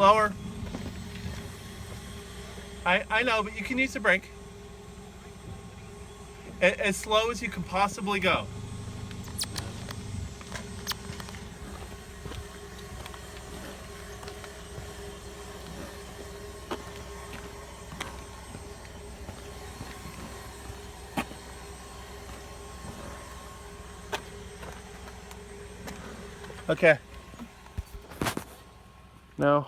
Slower. I know, but you can use the brake. As slow as you can possibly go. Okay. Now,